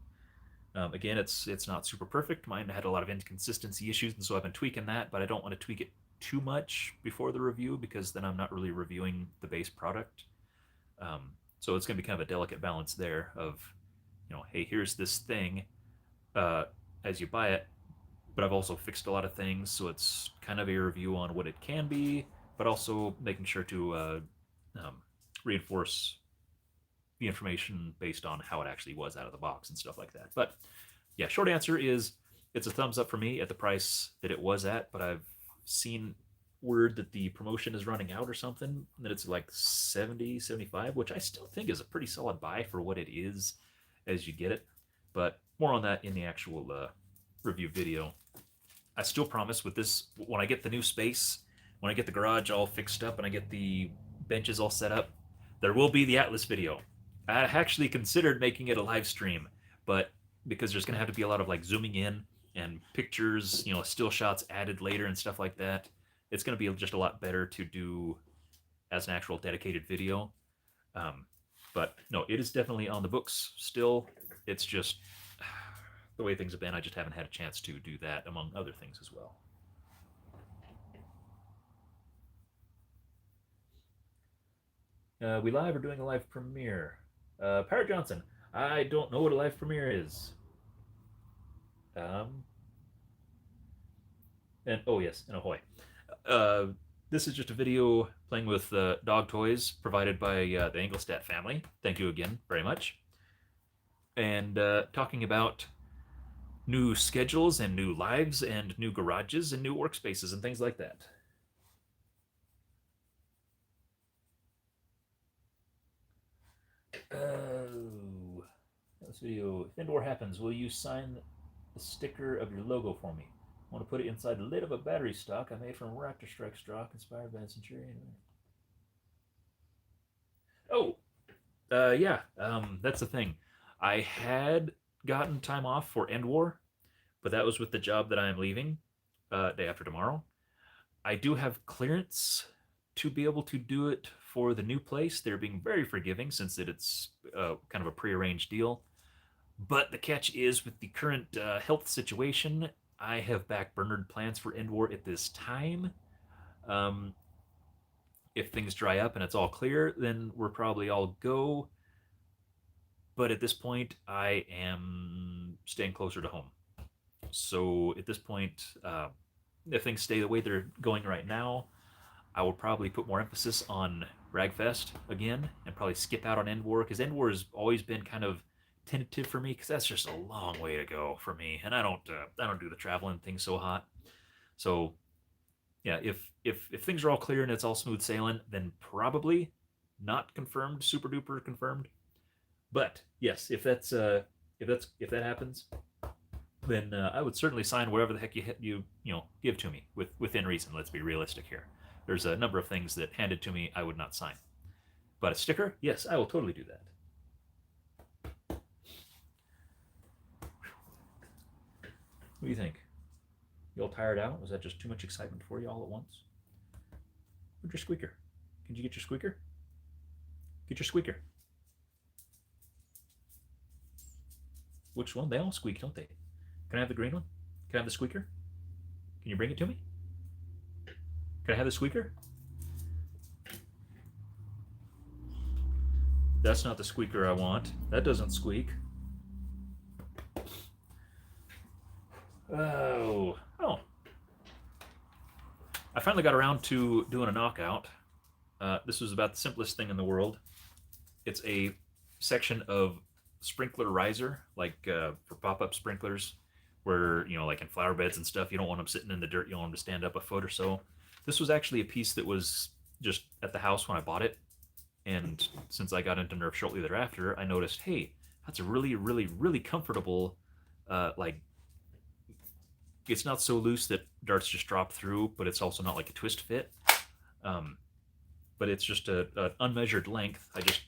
Again, it's not super perfect. Mine had a lot of inconsistency issues, and so I've been tweaking that, but I don't want to tweak it too much before the review because then I'm not really reviewing the base product. So it's going to be kind of a delicate balance there of, hey, here's this thing as you buy it, but I've also fixed a lot of things, so it's kind of a review on what it can be, but also making sure to reinforce the information based on how it actually was out of the box and stuff like that. But yeah, short answer is it's a thumbs up for me at the price that it was at, but I've seen word that the promotion is running out or something, that it's like 70, 75, which I still think is a pretty solid buy for what it is as you get it. But more on that in the actual review video. I still promise with this, when I get the new space, when I get the garage all fixed up and I get the benches all set up, there will be the Atlas video. I actually considered making it a live stream, but because there's going to have to be a lot of like zooming in and pictures, still shots added later and stuff like that, it's going to be just a lot better to do as an actual dedicated video. But no, it is definitely on the books still. It's just the way things have been, I just haven't had a chance to do that, among other things as well. We live or doing a live premiere? Parrot Johnson, I don't know what a live premiere is. And oh yes, and ahoy. This is just a video playing with dog toys provided by the Engelstadt family. Thank you again very much. And talking about new schedules and new lives and new garages and new workspaces and things like that. Oh, this video. If End War happens, will you sign the sticker of your logo for me? I want to put it inside the lid of a battery stock I made from Raptor Strike stock inspired by the Centurion. Oh, yeah, that's the thing. I had gotten time off for End War, but that was with the job that I am leaving day after tomorrow. I do have clearance to be able to do it for the new place. They're being very forgiving since it's kind of a prearranged deal. But the catch is, with the current health situation, I have backburnered plans for End War at this time. Um, if things dry up and it's all clear, then we're probably all go. But at this point, I am staying closer to home. So at this point, if things stay the way they're going right now, I will probably put more emphasis on Ragfest again and probably skip out on End War, because End War has always been kind of tentative for me, because that's just a long way to go for me, and I don't do the traveling thing so hot. So yeah, if things are all clear and it's all smooth sailing, then probably not confirmed, super duper confirmed. But yes, if that happens, then I would certainly sign whatever the heck you give to me within reason. Let's be realistic here. There's a number of things that handed to me I would not sign, but a sticker, yes, I will totally do that. What do you think? You all tired out? Was that just too much excitement for you all at once? Where's your squeaker? Can you get your squeaker? Get your squeaker. Which one? They all squeak, don't they? Can I have the green one? Can I have the squeaker? Can you bring it to me? Can I have the squeaker? That's not the squeaker I want. That doesn't squeak. Oh. I finally got around to doing a knockout. This was about the simplest thing in the world. It's a section of sprinkler riser, like for pop-up sprinklers, where, like in flower beds and stuff, you don't want them sitting in the dirt. You want them to stand up a foot or so. This was actually a piece that was just at the house when I bought it. And since I got into Nerf shortly thereafter, I noticed, hey, that's a really, really, really comfortable, like, it's not so loose that darts just drop through, but it's also not like a twist fit. But it's just an unmeasured length. I just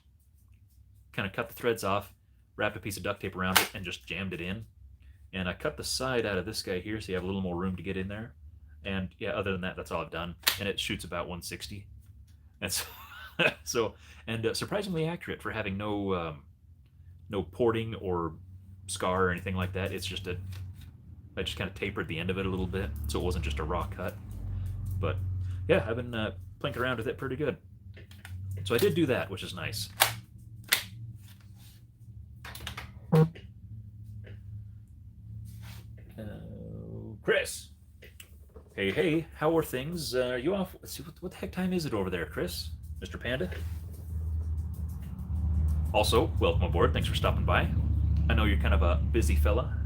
kind of cut the threads off, wrapped a piece of duct tape around it, and just jammed it in. And I cut the side out of this guy here so you have a little more room to get in there. And yeah, other than that, that's all I've done. And it shoots about 160. And so, surprisingly accurate for having no porting or scar or anything like that. It's just I just kind of tapered the end of it a little bit, so it wasn't just a raw cut. But yeah, I've been playing around with it pretty good. So I did do that, which is nice. Chris. Hey, how are things? Are you off? Let's see, what the heck time is it over there, Chris? Mr. Panda? Also, welcome aboard. Thanks for stopping by. I know you're kind of a busy fella.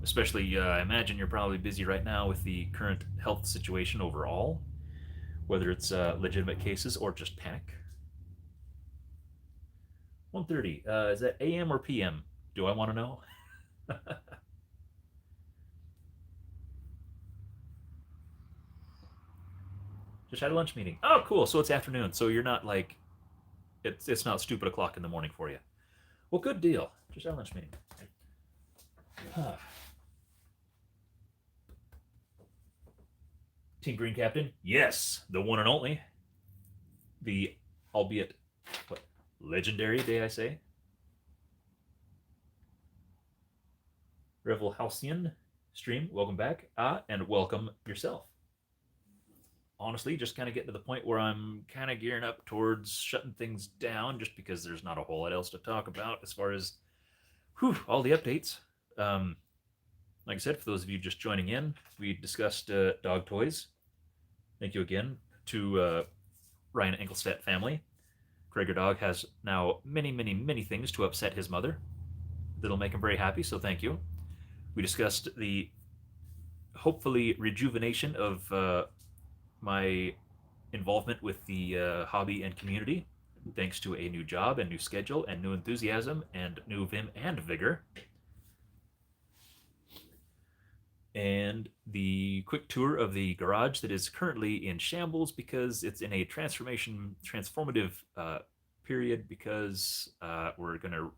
Especially, I imagine you're probably busy right now with the current health situation overall, whether it's legitimate cases or just panic. 1:30. Is that AM or PM? Do I want to know? Just had a lunch meeting. Oh, cool. So it's afternoon. So you're not like it's not stupid o'clock in the morning for you. Well, good deal. Just had a lunch meeting. Team Green Captain? Yes, the one and only. The albeit what legendary, dare I say? Revel Halcyon stream, welcome back. And welcome yourself. Honestly, just kind of getting to the point where I'm kind of gearing up towards shutting things down, just because there's not a whole lot else to talk about as far as all the updates. Like I said, for those of you just joining in, we discussed dog toys. Thank you again to Ryan Engelstedt family. Cragar Dog has now many, many, many things to upset his mother that'll make him very happy, so thank you. We discussed the hopefully rejuvenation of my involvement with the hobby and community, thanks to a new job and new schedule and new enthusiasm and new vim and vigor. And the quick tour of the garage that is currently in shambles because it's in a transformative period, because we're gonna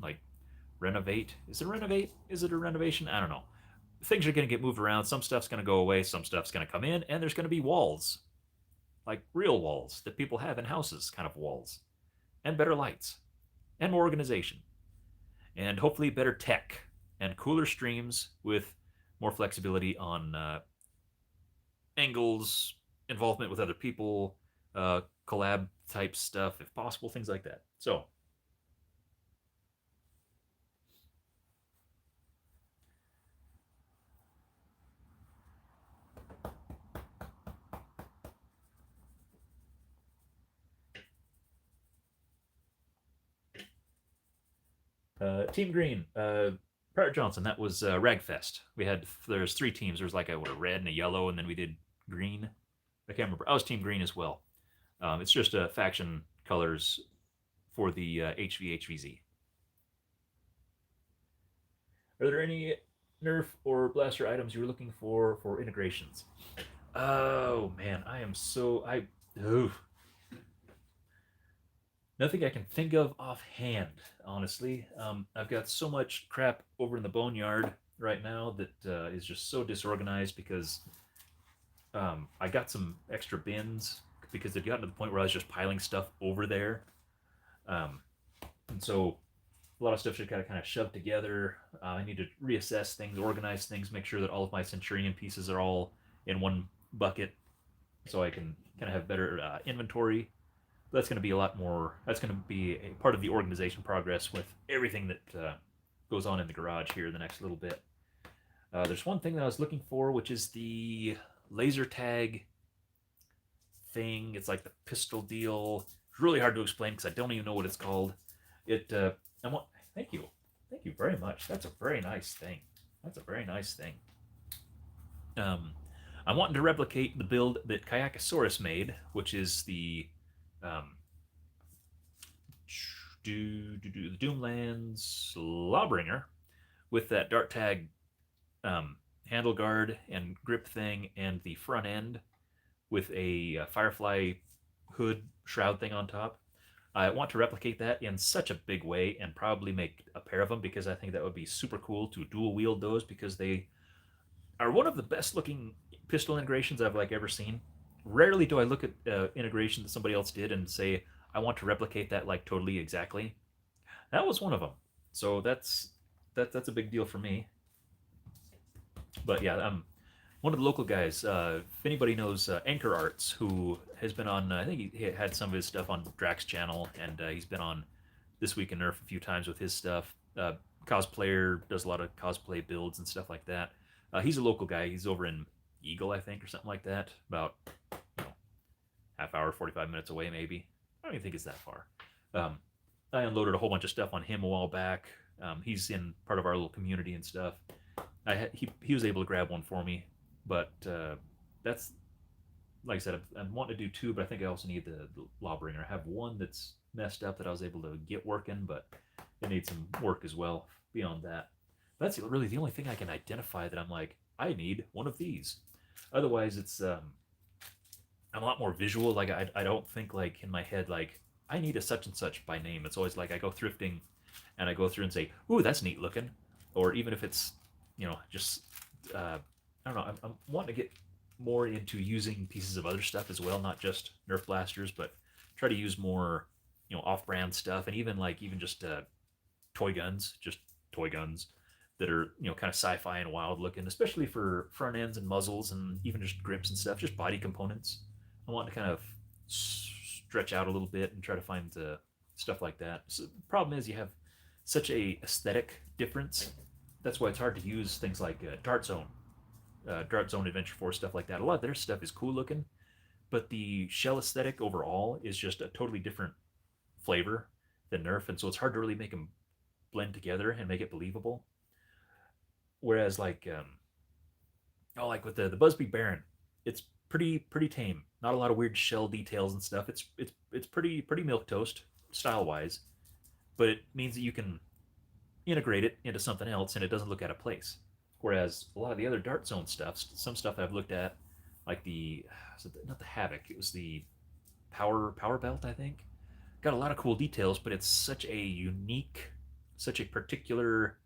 like renovate. Is it renovate? Is it a renovation? I don't know. things are going to get moved around. Some stuff's going to go away. Some stuff's going to come in, and there's going to be walls, like real walls that people have in houses, kind of walls, and better lights, and more organization, and hopefully better tech and cooler streams with more flexibility on angles, involvement with other people, collab type stuff if possible, things like that. So, Team Green, Parrot Johnson, that was Ragfest. We had there's three teams. There was like a red and a yellow, and then we did green. I can't remember. I was Team Green as well. It's just faction colors for the HVHVZ. Are there any Nerf or Blaster items you were looking for integrations? Oh man, I am so I. Oof. Nothing I can think of offhand, honestly. I've got so much crap over in the boneyard right now that is just so disorganized because I got some extra bins because they'd gotten to the point where I was just piling stuff over there. Um, and so a lot of stuff just got to kind of shoved together. I need to reassess things, organize things, make sure that all of my Centurion pieces are all in one bucket so I can kind of have better inventory. That's going to be a lot more. That's going to be a part of the organization progress with everything that goes on in the garage here the next little bit. There's one thing that I was looking for, which is the laser tag thing. It's like the pistol deal. It's really hard to explain because I don't even know what it's called. It. I want. Thank you very much. That's a very nice thing. That's a very nice thing. Um, I'm wanting to replicate the build that Kayakasaurus made, which is the um, the Doomlands Lawbringer with that dart tag handle guard and grip thing, and the front end with a Firefly hood shroud thing on top. I want to replicate that in such a big way and probably make a pair of them because I think that would be super cool to dual wield those because they are one of the best looking pistol integrations I've like ever seen. Rarely do I look at integration that somebody else did and say I want to replicate that like totally exactly. That was one of them. So that's a big deal for me. But yeah, one of the local guys. If anybody knows Anchor Arts, who has been on, I think he had some of his stuff on Drax channel, and he's been on This Week in Nerf a few times with his stuff. Cosplayer, does a lot of cosplay builds and stuff like that. He's a local guy. He's over in Eagle, I think, or something like that. About you know, half hour, 45 minutes away, maybe. I don't even think it's that far. Um, I unloaded a whole bunch of stuff on him a while back. He's in part of our little community and stuff. He was able to grab one for me, but that's like I said, I'm wanting to do two, but I think I also need the Lawbringer. I have one that's messed up that I was able to get working, but it needs some work as well beyond that. That's really the only thing I can identify that I'm like, I need one of these. Otherwise, it's I'm a lot more visual. Like I don't think like in my head like I need a such and such by name. It's always like I go thrifting and I go through and say, "Ooh, that's neat looking," or even if it's just I don't know. I'm wanting to get more into using pieces of other stuff as well, not just Nerf blasters, but try to use more off-brand stuff and even just toy guns, just toy guns that are kind of sci-fi and wild looking, especially for front ends and muzzles and even just grips and stuff, just body components. I want to kind of stretch out a little bit and try to find stuff like that. So the problem is you have such a aesthetic difference. That's why it's hard to use things like Dart Zone Adventure Force, stuff like that. A lot of their stuff is cool looking, but the shell aesthetic overall is just a totally different flavor than Nerf, and so it's hard to really make them blend together and make it believable. Whereas like with the Busby Baron, it's pretty tame. Not a lot of weird shell details and stuff. It's pretty milk toast style wise, but it means that you can integrate it into something else and it doesn't look out of place. Whereas a lot of the other Dart Zone stuff, some stuff I've looked at, like not the Havoc, it was the Power Belt, I think. Got a lot of cool details, but it's such a unique, such a particular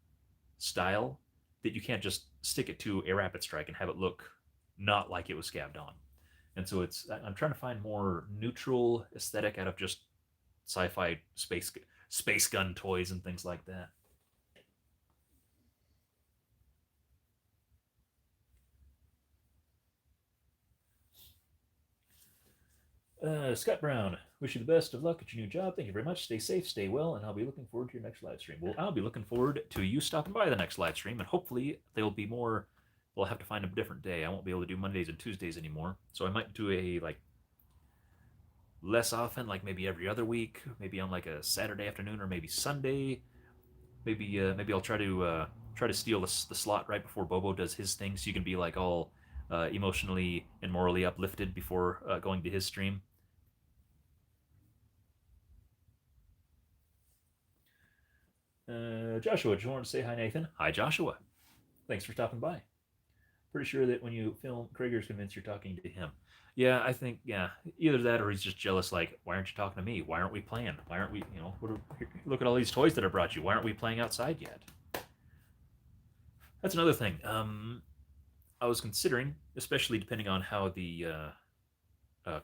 style that you can't just stick it to a rapid strike and have it look not like it was scabbed on. And so I'm trying to find more neutral aesthetic out of just sci-fi space gun toys and things like that. Scott Brown, wish you the best of luck at your new job. Thank you very much. Stay safe, stay well, and I'll be looking forward to your next live stream. Well, I'll be looking forward to you stopping by the next live stream, and hopefully they'll be more. We'll have to find a different day. I won't be able to do Mondays and Tuesdays anymore, so I might do a like less often, like maybe every other week, maybe on like a Saturday afternoon or maybe Sunday. Maybe I'll try to steal the slot right before Bobo does his thing, so you can be like all emotionally and morally uplifted before going to his stream. Joshua, do you want to say hi, Nathan? Hi, Joshua. Thanks for stopping by. Pretty sure that when you film, Cragar's convinced you're talking to him. Yeah, I think, yeah, either that or he's just jealous, like, why aren't you talking to me? Why aren't we playing? Why aren't we, look at all these toys that I brought you. Why aren't we playing outside yet? That's another thing. I was considering, especially depending on how the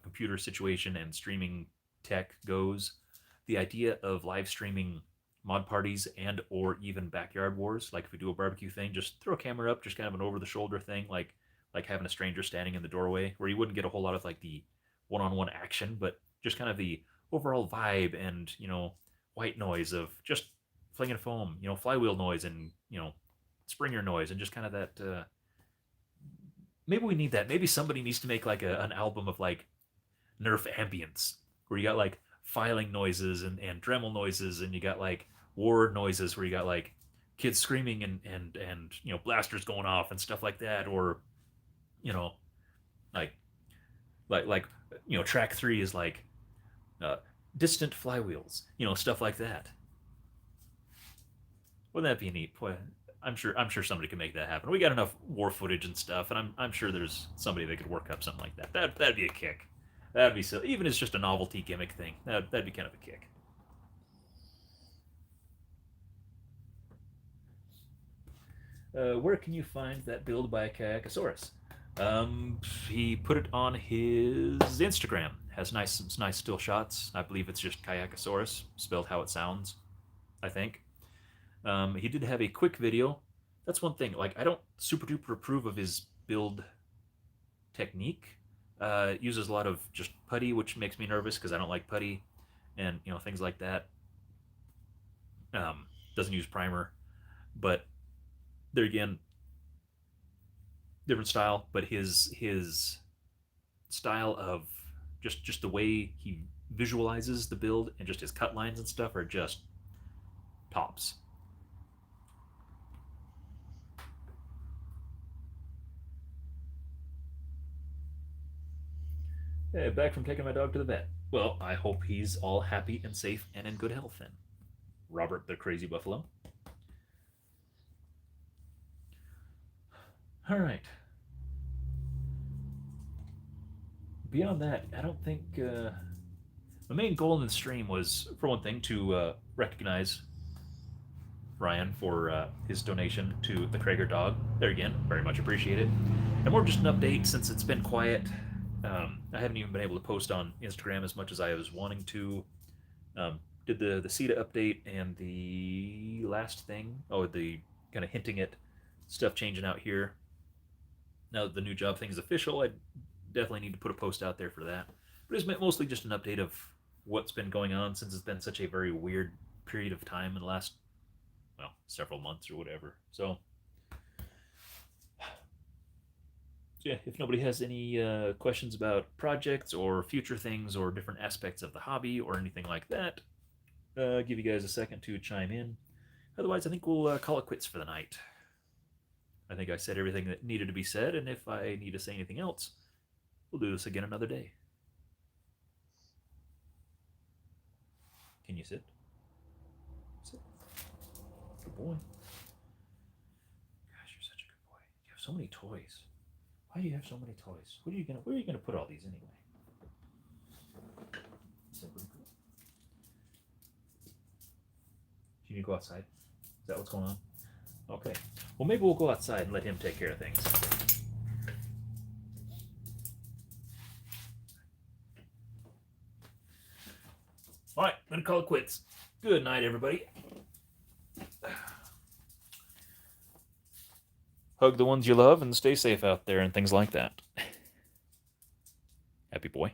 computer situation and streaming tech goes, the idea of live streaming mod parties and or even backyard wars. Like if we do a barbecue thing, just throw a camera up, just kind of an over the shoulder thing, like having a stranger standing in the doorway, where you wouldn't get a whole lot of like the one-on-one action, but just kind of the overall vibe and white noise of just flinging foam, flywheel noise and Springer noise and just kind of that. Maybe we need that. Maybe somebody needs to make like an album of like Nerf ambience where you got like filing noises and Dremel noises and you got like war noises where you got like kids screaming and blasters going off and stuff like that, or you know like like track 3 is like uh, distant flywheels, stuff like that. Wouldn't that be neat? Boy, I'm sure somebody can make that happen. We got enough war footage and stuff, and I'm sure there's somebody that could work up something like that. That'd be a kick. That'd be silly. Even as just a novelty gimmick thing. That'd be kind of a kick. Where can you find that build by Kayakasaurus? He put it on his Instagram. Has some nice still shots. I believe it's just Kayakasaurus, spelled how it sounds, I think. He did have a quick video. That's one thing. Like, I don't super duper approve of his build technique. Uses a lot of just putty, which makes me nervous because I don't like putty, and things like that. Doesn't use primer, but there again, different style. But his style of just the way he visualizes the build and just his cut lines and stuff are just tops. Hey, back from taking my dog to the vet. Well, I hope he's all happy and safe and in good health then. Robert the Crazy Buffalo. All right. Beyond that, I don't think the main goal in the stream was, for one thing, to recognize Ryan for his donation to the Cragar dog. There again, very much appreciated. And more just an update since it's been quiet. I haven't even been able to post on Instagram as much as I was wanting to. Did the CETA update and the last thing, the kind of hinting at stuff changing out here. Now that the new job thing is official, I definitely need to put a post out there for that. But it's mostly just an update of what's been going on since it's been such a very weird period of time in the last, several months or whatever. So yeah, if nobody has any questions about projects or future things or different aspects of the hobby or anything like that, give you guys a second to chime in. Otherwise, I think we'll call it quits for the night. I think I said everything that needed to be said, and if I need to say anything else, we'll do this again another day. Can you sit? Sit. Good boy. Gosh, you're such a good boy. You have so many toys. Why do you have so many toys? Where are you gonna put all these anyway? Is that pretty cool? Do you need to go outside? Is that what's going on? Okay. Well, maybe we'll go outside and let him take care of things. All right, I'm going to call it quits. Good night, everybody. Hug the ones you love and stay safe out there and things like that. Happy boy.